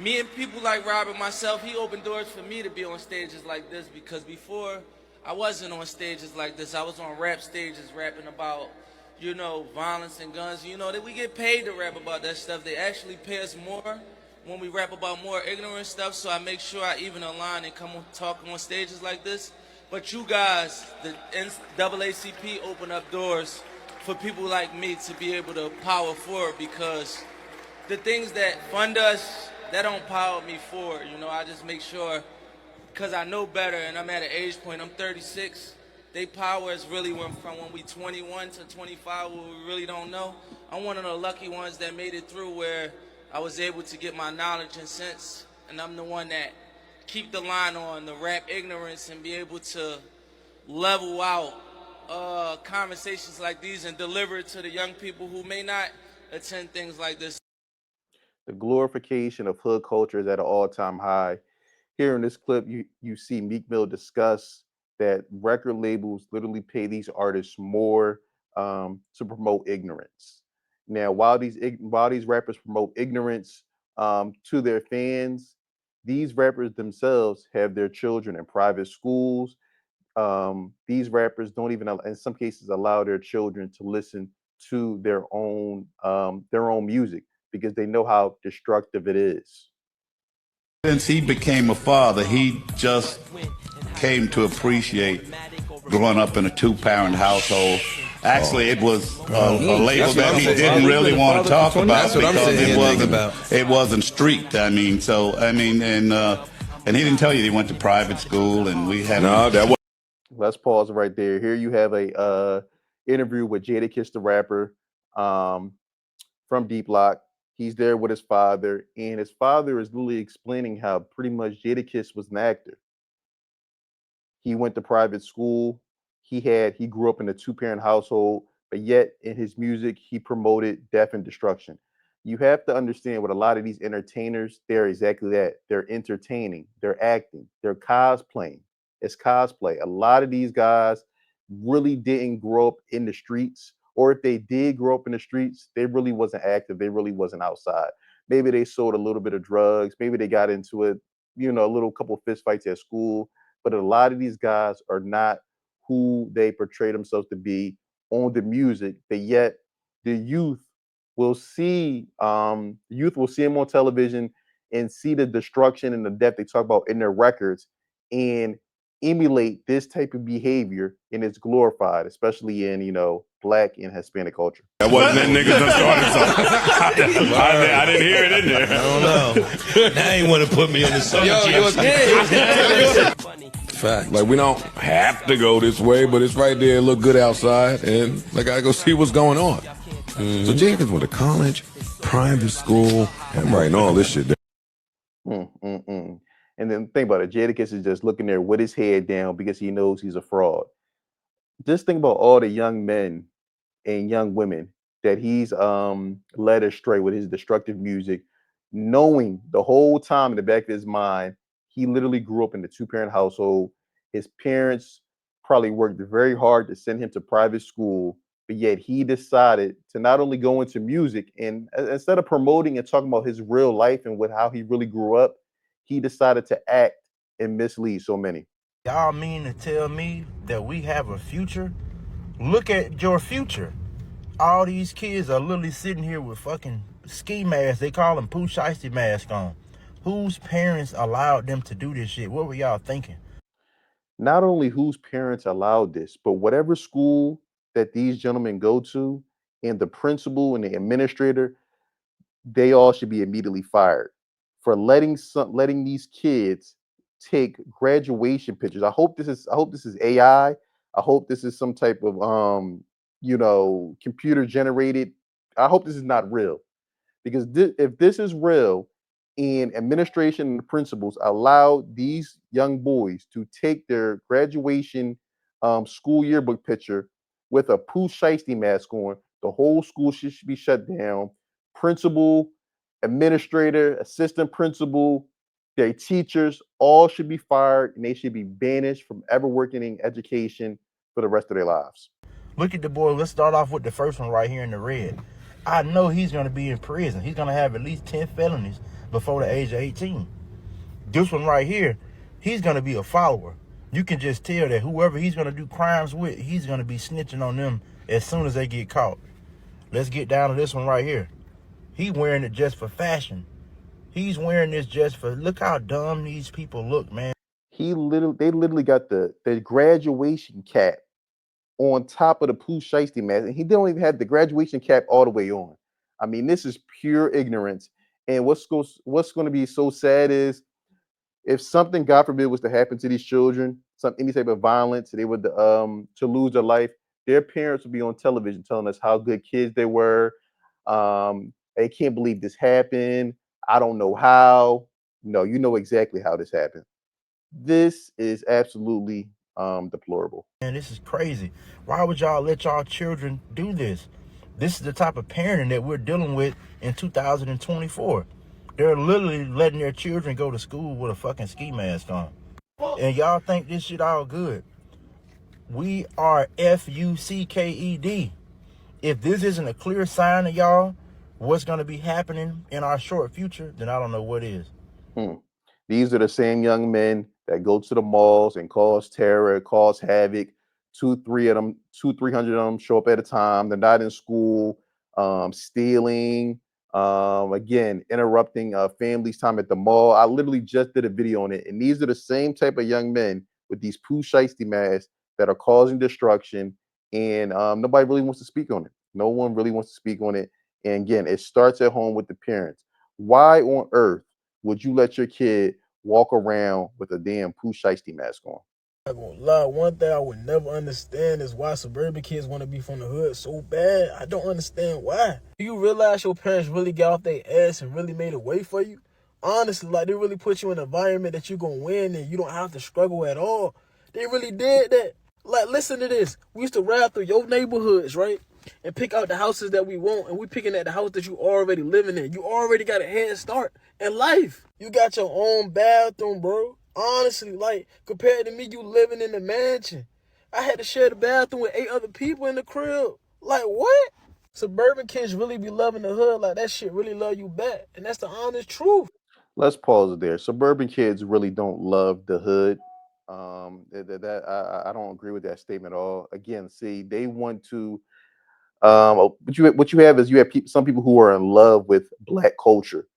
me and people like Rob and myself, he opened doors for me to be on stages like this because before I wasn't on stages like this. I was on rap stages rapping about, violence and guns. That we get paid to rap about that stuff. They actually pay us more when we rap about more ignorant stuff. So I make sure I even a line and come talk on stages like this. But you guys, the NAACP, open up doors for people like me to be able to power forward because the things that fund us, that don't power me forward. I just make sure, because I know better and I'm at an age point, I'm 36, they power us really from when we 21 to 25 where we really don't know. I'm one of the lucky ones that made it through where I was able to get my knowledge and sense, and I'm the one that keep the line on the rap ignorance and be able to level out conversations like these and deliver it to the young people who may not attend things like this. The glorification of hood culture is at an all-time high. Here in this clip, you see Meek Mill discuss that record labels literally pay these artists more to promote ignorance. Now, while these rappers promote ignorance to their fans, these rappers themselves have their children in private schools. These rappers don't even, in some cases, allow their children to listen to their own music because they know how destructive it is. Since he became a father, he just came to appreciate growing up in a two-parent household. Actually, it was a label that he didn't really want to talk about because it wasn't street. And he didn't tell you he went to private school, and we had Let's pause right there. Here you have a interview with Jakiss, the rapper, from Deep Block. He's there with his father, and his father is literally explaining how pretty much Jakiss was an actor. He went to private school. He grew up in a two-parent household, but yet in his music, he promoted death and destruction. You have to understand what a lot of these entertainers, they're exactly that. They're entertaining, they're acting, they're cosplaying. It's cosplay. A lot of these guys really didn't grow up in the streets, or if they did grow up in the streets, they really wasn't active. They really wasn't outside. Maybe they sold a little bit of drugs. Maybe they got into it, a little couple of fist fights at school. But a lot of these guys are not who they portray themselves to be on the music. But yet the youth will see them on television and see the destruction and the death they talk about in their records and emulate this type of behavior, and it's glorified, especially in Black and Hispanic culture. That wasn't that nigga that started something. I didn't hear it in there. I don't know. Now you want to put me on the subject. Fact. Like, we don't have to go this way, but it's right there. It look good outside, and I gotta go see what's going on. Mm-hmm. So Jakiss went to college, private school, and I'm writing all this shit down. And then think about it. Jakiss is just looking there with his head down because he knows he's a fraud. Just think about all the young men and young women that he's led astray with his destructive music, knowing the whole time in the back of his mind, he literally grew up in a two-parent household. His parents probably worked very hard to send him to private school, but yet he decided to not only go into music, and instead of promoting and talking about his real life and how he really grew up, he decided to act and mislead so many. Y'all mean to tell me that we have a future? Look at your future. All these kids are literally sitting here with fucking ski masks. They call them poo shiesty masks on. Whose parents allowed them to do this shit? What were y'all thinking? Not only whose parents allowed this, but whatever school that these gentlemen go to, and the principal and the administrator, they all should be immediately fired for letting these kids take graduation pictures. I hope this is AI. I hope this is some type of computer generated. I hope this is not real, because if this is real and administration and the principals allow these young boys to take their graduation school yearbook picture with a poo shiesty mask on, the whole school should be shut down. Principal, administrator, assistant principal, their teachers, all should be fired, and they should be banished from ever working in education for the rest of their lives. Look at the boy. Let's start off with the first one right here in the red. I know he's going to be in prison. He's going to have at least 10 felonies before the age of 18. This one right here, he's going to be a follower. You can just tell that whoever he's going to do crimes with, he's going to be snitching on them as soon as they get caught. Let's get down to this one right here. He wearing it just for fashion. He's wearing this just for, look how dumb these people look, man. They literally got the graduation cap on top of the Pooh Shiesty mask, and he don't even have the graduation cap all the way on. I mean, this is pure ignorance. And what's going to be so sad is if something, God forbid, was to happen to these children, any type of violence, they would to lose their life, their parents would be on television telling us how good kids they were. They can't believe this happened. I don't know how. No, you know exactly how this happened. This is absolutely deplorable. Man, this is crazy. Why would y'all let y'all children do this? This is the type of parenting that we're dealing with in 2024. They're literally letting their children go to school with a fucking ski mask on. And y'all think this shit all good. We are FUCKED. If this isn't a clear sign of y'all what's going to be happening in our short future, then I don't know what is. These are the same young men that go to the malls and cause terror, cause havoc. 200-300 of them show up at a time. They're not in school, stealing, again, interrupting families' time at the mall. I literally just did a video on it. And these are the same type of young men with these Pooh Shiesty masks that are causing destruction. And nobody really wants to speak on it. No one really wants to speak on it. And again, it starts at home with the parents. Why on earth would you let your kid walk around with a damn Pooh Shiesty mask on? I'm not gonna lie, one thing I would never understand is why suburban kids want to be from the hood so bad. I don't understand why. Do you realize your parents really got off their ass and really made a way for you? Honestly, like they really put you in an environment that you're gonna win and you don't have to struggle at all. They really did that. Like, listen to this. We used to ride through your neighborhoods, right? And pick out the houses that we want, and we picking at the house that you already living in. You already got a head start in life. You got your own bathroom, bro. Honestly, like, compared to me, you living in a mansion. I had to share the bathroom with 8 other people in the crib. Like, what? Suburban kids really be loving the hood. Like, that shit really love you back. And that's the honest truth. Let's pause it there. Suburban kids really don't love the hood. I don't agree with that statement at all. Again, see, they want to. What you have is some people who are in love with Black culture.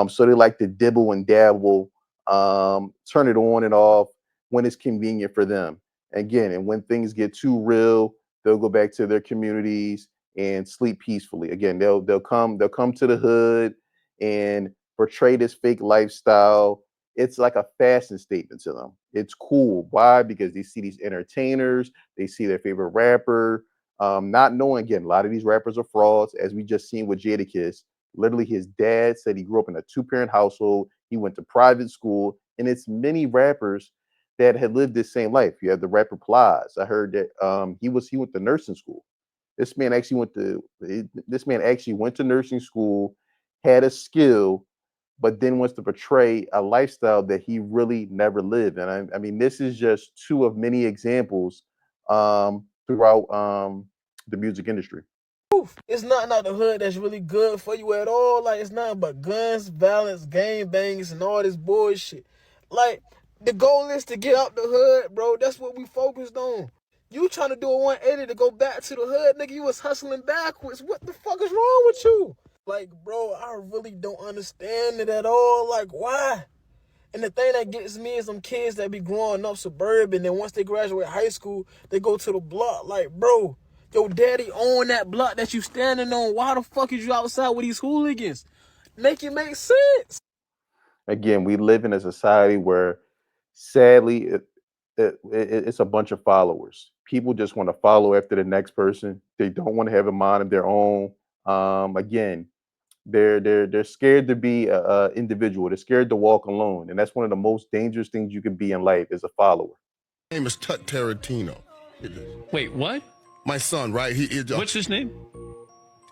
So they like to dibble and dabble, turn it on and off when it's convenient for them. Again, and when things get too real, they'll go back to their communities and sleep peacefully. Again, they'll come to the hood and portray this fake lifestyle. It's like a fashion statement to them. It's cool. Why? Because they see these entertainers, they see their favorite rapper, not knowing, again, a lot of these rappers are frauds, as we just seen with Jakiss. Literally, his dad said he grew up in a 2-parent household. He went to private school, and it's many rappers that had lived this same life. You have the rapper Plies. I heard that he went to nursing school. This man actually went to nursing school, had a skill, but then wants to portray a lifestyle that he really never lived. And I mean, this is just 2 of many examples throughout the music industry. It's nothing out the hood that's really good for you at all. Like, it's nothing but guns, violence, gang bangs, and all this bullshit. Like, the goal is to get out the hood, bro. That's what we focused on. You trying to do a 180 to go back to the hood, nigga. You was hustling backwards. What the fuck is wrong with you? Like, bro, I really don't understand it at all. Like, why? And the thing that gets me is them kids that be growing up suburban, and once they graduate high school, they go to the block. Like, bro, your daddy own that block that you standing on. Why the fuck is you outside with these hooligans? Make it make sense. Again, we live in a society where, sadly, it's a bunch of followers. People just want to follow after the next person. They don't want to have a mind of their own. Again, they're scared to be a individual. They're scared to walk alone, and that's one of the most dangerous things you can be in life, is a follower. My name is Tut Tarantino. Wait, what? My son, right? What's his name?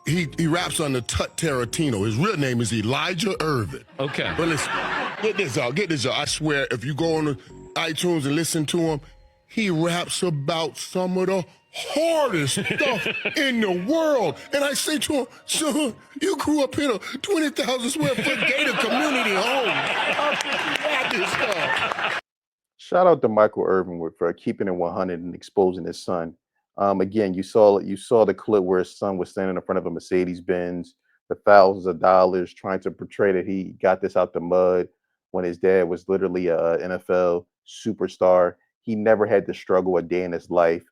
He raps under Tut Tarantino. His real name is Elijah Irvin. Okay. But listen, get this out. I swear, if you go on iTunes and listen to him, he raps about some of the hardest stuff in the world. And I say to him, son, you grew up in a 20,000 square foot gated community Shout out to Michael Irvin for keeping it 100 and exposing his son. Again, you saw the clip where his son was standing in front of a Mercedes Benz for thousands of dollars, trying to portray that he got this out the mud when his dad was literally a NFL superstar. He never had to struggle a day in his life,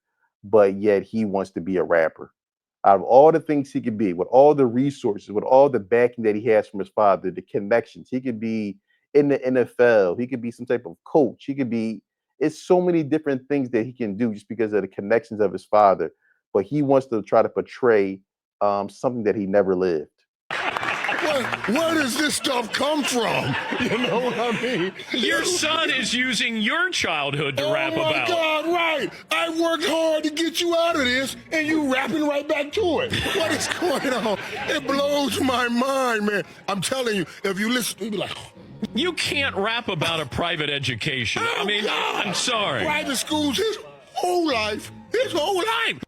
but yet he wants to be a rapper. Out of all the things he could be, with all the resources, with all the backing that he has from his father, the connections, he could be in the NFL, he could be some type of coach, he could be, it's so many different things that he can do just because of the connections of his father. But he wants to try to portray something that he never lived. Where does this stuff come from? You know what I mean? Your son is using your childhood to rap Oh my about. God, right. I worked hard to get you out of this, and you rapping right back to it. What is going on? It blows my mind, man. I'm telling you, if you listen, you'll be like, You can't rap about a private education. oh I mean, God. I'm sorry. Private schools his whole life. His whole life.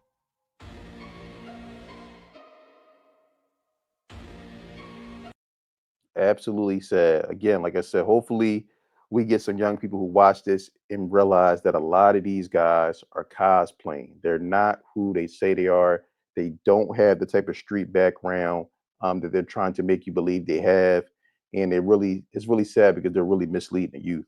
Absolutely sad. Again, like I said, hopefully we get some young people who watch this and realize that a lot of these guys are cosplaying. They're not who they say they are. They don't have the type of street background that they're trying to make you believe they have. And it's really sad because they're really misleading the youth.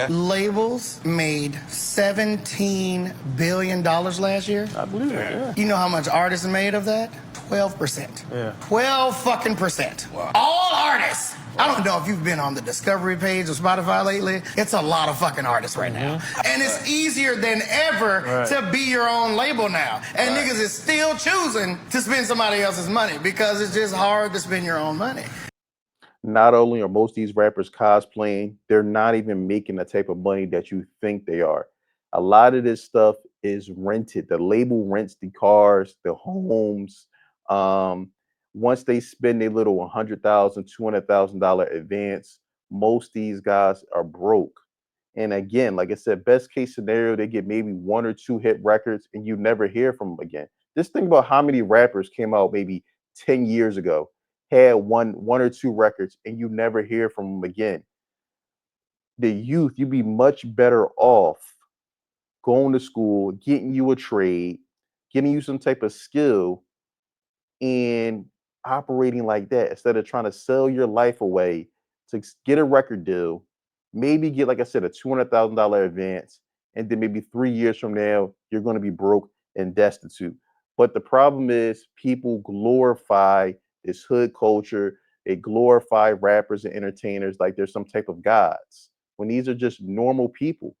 Labels made $17 billion last year. I believe it. Yeah. You know how much artists made of that? 12%. Yeah. 12 fucking percent. Wow. All artists. I don't know if you've been on the Discovery page of Spotify lately. It's a lot of fucking artists right now. And it's easier than ever to be your own label now. And niggas is still choosing to spend somebody else's money because it's just hard to spend your own money. Not only are most of these rappers cosplaying, they're not even making the type of money that you think they are. A lot of this stuff is rented. The label rents the cars, the homes. Once they spend a little $100,000, $200,000 advance, most of these guys are broke. And again, like I said, best case scenario, they get maybe 1 or 2 hit records and you never hear from them again. Just think about how many rappers came out maybe 10 years ago, had one or 2 records, and you never hear from them again. The youth, you'd be much better off going to school, getting you a trade, getting you some type of skill, and operating like that instead of trying to sell your life away to get a record deal, maybe get, like I said, a $200,000 advance, and then maybe 3 years from now, you're going to be broke and destitute. But the problem is people glorify this hood culture. They glorify rappers and entertainers like they're some type of gods when these are just normal people.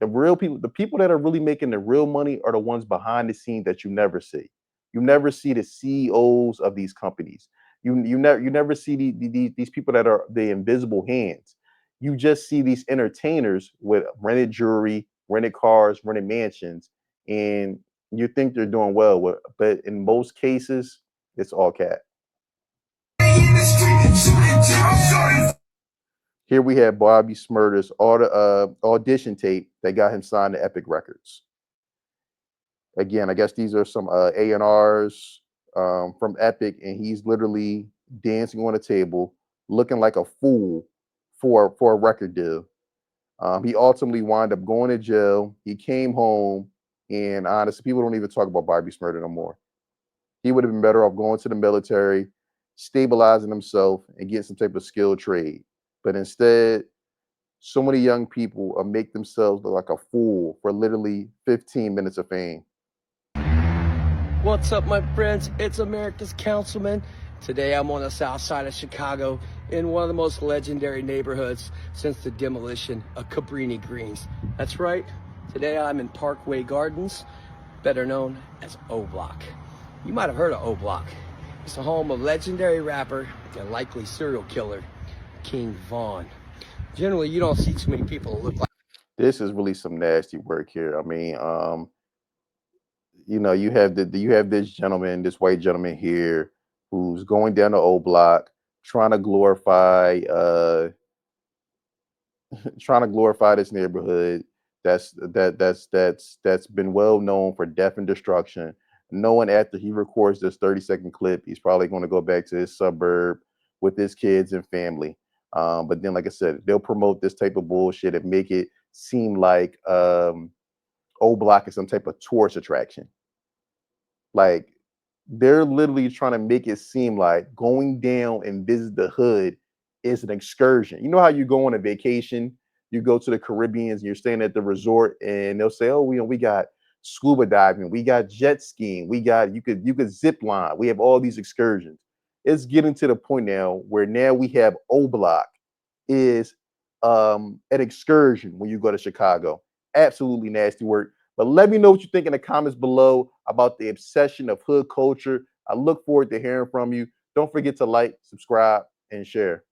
The real people, the people that are really making the real money are the ones behind the scene that you never see. You never see the CEOs of these companies. You never see these people that are the invisible hands. You just see these entertainers with rented jewelry, rented cars, rented mansions, and you think they're doing well. But in most cases, it's all cat. Here we have Bobby Smurder's audition tape that got him signed to Epic Records. Again, I guess these are some A&Rs from Epic, and he's literally dancing on a table, looking like a fool for a record deal. He ultimately wound up going to jail. He came home, and honestly, people don't even talk about Bobby Smurder no more. He would have been better off going to the military, stabilizing himself, and getting some type of skilled trade. But instead, so many young people make themselves look like a fool for literally 15 minutes of fame. What's up, my friends? It's America's Councilman. Today I'm on the south side of Chicago in one of the most legendary neighborhoods since the demolition of Cabrini Greens. That's right, today I'm in Parkway Gardens, better known as O Block. You might have heard of O Block. It's the home of legendary rapper and likely serial killer, King Von. Generally, you don't see too many people that look like. This is really some nasty work here. I mean, you have this white gentleman here who's going down the O Block, trying to glorify this neighborhood that's been well known for death and destruction. Knowing after he records this 30-second clip, he's probably going to go back to his suburb with his kids and family. But then, like I said, they'll promote this type of bullshit and make it seem like O Block is some type of tourist attraction. Like, they're literally trying to make it seem like going down and visit the hood is an excursion. You know how you go on a vacation, you go to the Caribbean, and you're staying at the resort, and they'll say, "Oh, we got scuba diving, we got jet skiing, we got you could zip line, we have all these excursions." It's getting to the point now where now we have O Block is an excursion when you go to Chicago. Absolutely nasty work. But let me know what you think in the comments below about the obsession of hood culture. I look forward to hearing from you. Don't forget to like, subscribe, and share.